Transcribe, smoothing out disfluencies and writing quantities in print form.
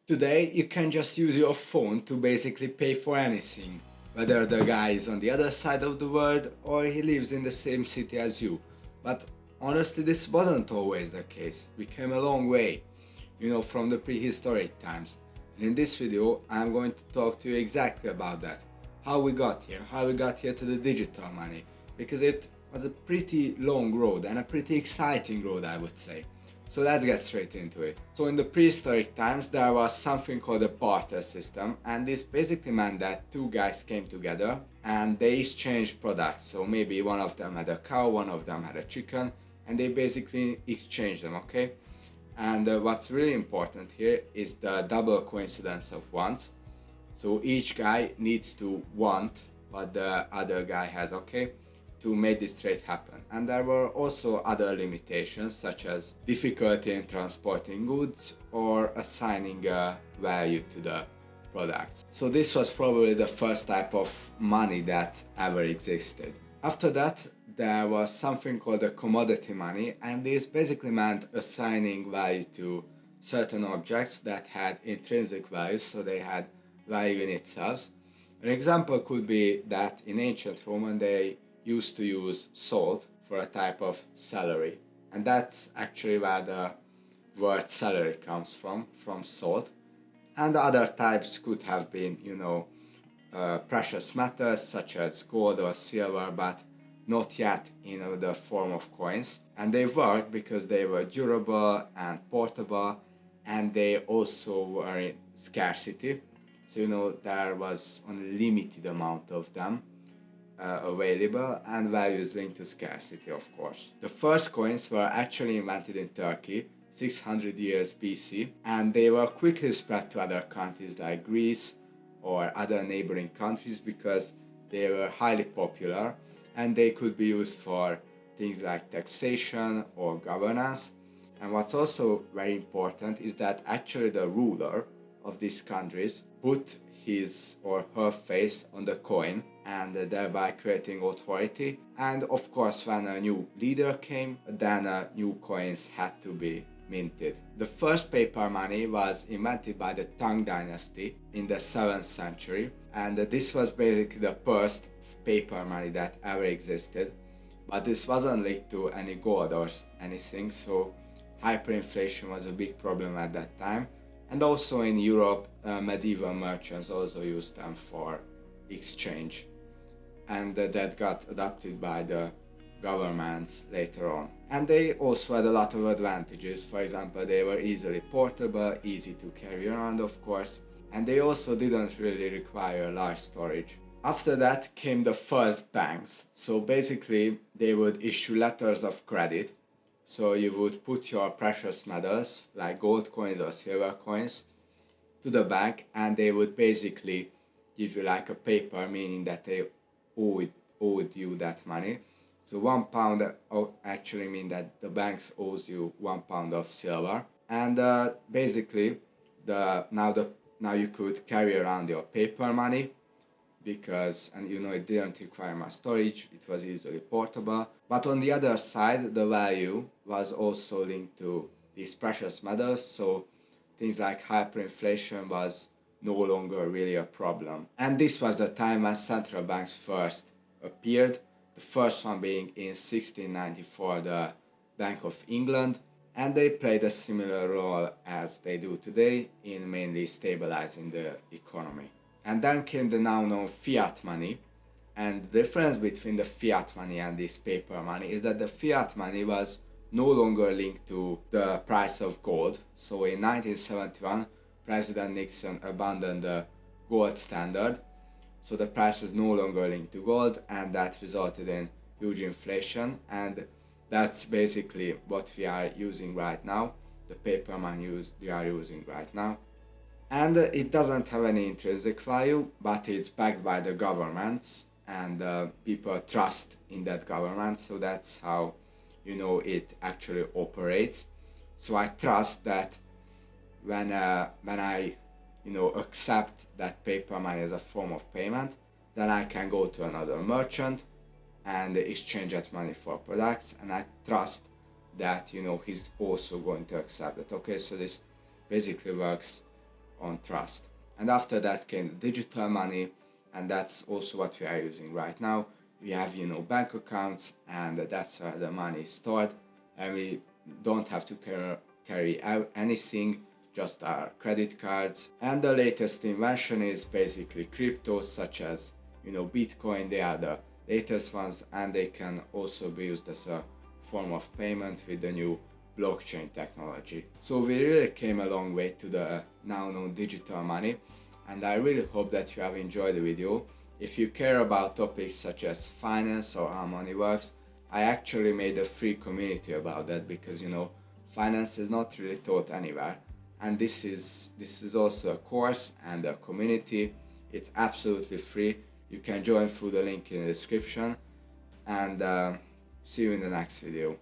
Today, you can just use your phone to basically pay for anything, whether the guy is on the other side of the world or he lives in the same city as you. But honestly, this wasn't always the case. We came a long way, from the prehistoric times. And in this video, I'm going to talk to you exactly about that. How we got here to the digital money, because it was a pretty long road and a pretty exciting road, I would say. So let's get straight into it. So in the prehistoric times there was something called a barter system, and this basically meant that two guys came together and they exchanged products. So maybe one of them had a cow, one of them had a chicken, and they basically exchanged them, okay? And what's really important here is the double coincidence of wants. So each guy needs to want what the other guy has, okay, to make this trade happen. And there were also other limitations, such as difficulty in transporting goods or assigning a value to the product. So this was probably the first type of money that ever existed. After that, there was something called a commodity money, and this basically meant assigning value to certain objects that had intrinsic value, so they had value in itself. An example could be that in ancient Roman they used to use salt for a type of celery, and that's actually where the word celery comes from salt. And the other types could have been, precious metals such as gold or silver, but not yet in the form of coins. And they worked because they were durable and portable, and they also were in scarcity. So there was only limited amount of them available, and values linked to scarcity, of course. The first coins were actually invented in Turkey 600 years BC, and they were quickly spread to other countries like Greece or other neighboring countries because they were highly popular and they could be used for things like taxation or governance. And what's also very important is that actually the ruler of these countries put his or her face on the coin, and thereby creating authority. And of course, when a new leader came, then new coins had to be minted. The first paper money was invented by the Tang dynasty in the 7th century, and this was basically the first paper money that ever existed. But this wasn't linked to any gold or anything, so hyperinflation was a big problem at that time. And also in Europe, medieval merchants also used them for exchange, and that got adopted by the governments later on. And they also had a lot of advantages. For example, they were easily portable, easy to carry around, of course, and they also didn't really require large storage. After that came the first banks. So basically they would issue letters of credit. So you would put your precious metals like gold coins or silver coins to the bank, and they would basically give you like a paper, meaning that they owed you that money. So £1 actually mean that the banks owes you £1 of silver, and basically now you could carry around your paper money because, and it didn't require much storage, it was easily portable. But on the other side, the value was also linked to these precious metals, so things like hyperinflation was no longer really a problem. And this was the time when central banks first appeared, the first one being in 1694, the Bank of England, and they played a similar role as they do today in mainly stabilizing the economy. And then came the now known fiat money. And the difference between the fiat money and this paper money is that the fiat money was no longer linked to the price of gold. So in 1971, President Nixon abandoned the gold standard. So the price was no longer linked to gold, and that resulted in huge inflation. And that's basically what we are using right now, the paper money we are using right now. And it doesn't have any intrinsic value, but it's backed by the governments, and people trust in that government, so that's how it actually operates. So I trust that when I accept that paper money as a form of payment, then I can go to another merchant and exchange that money for products, and I trust that he's also going to accept it. Okay, so this basically works on trust. And after that came digital money, and that's also what we are using right now. We have, bank accounts, and that's where the money is stored, and we don't have to carry out anything, just our credit cards. And the latest invention is basically cryptos, such as, Bitcoin. They are the latest ones, and they can also be used as a form of payment with the new blockchain technology. So we really came a long way to the now known digital money, and I really hope that you have enjoyed the video. If you care about topics such as finance or how money works, I actually made a free community about that, because finance is not really taught anywhere, and this is also a course and a community. It's absolutely free. You can join through the link in the description, and see you in the next video.